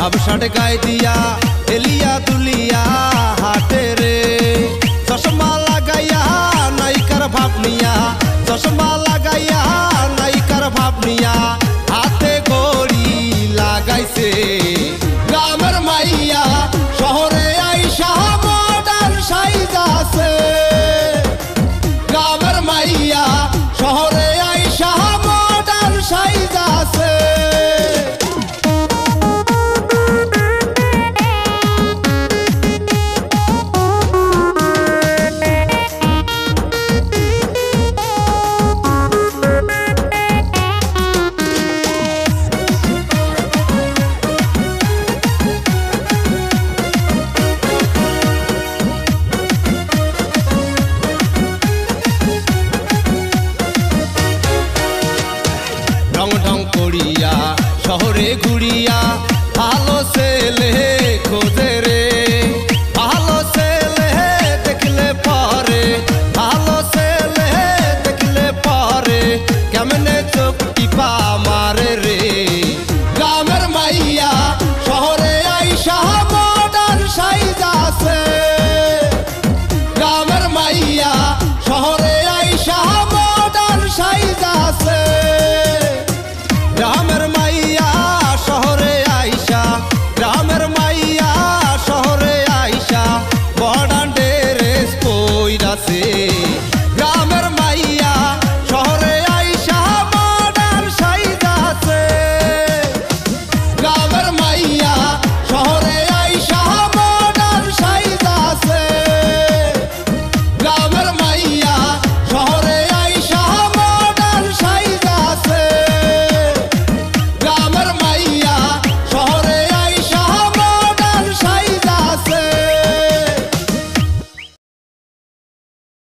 হাবশাট গায়ে দিয়া এলিয়া তুলিয়া হাটে রে চশমা লাগাইয়া নায়িকার ভাব নিয়া চশমা লাগাইয়া নায়িকার ভাব নিয়া হাতে ঘড়ি লাগাইছে গ্রামের মাইয়া শহরে আইসা মডার্ন সাইজাছে গ্রামের মাইয়া শহরে আইসা মডার্ন সাইজাছে ঢং ঢং করিয়া শহরে ঘুরিয়া ভালো ছেলে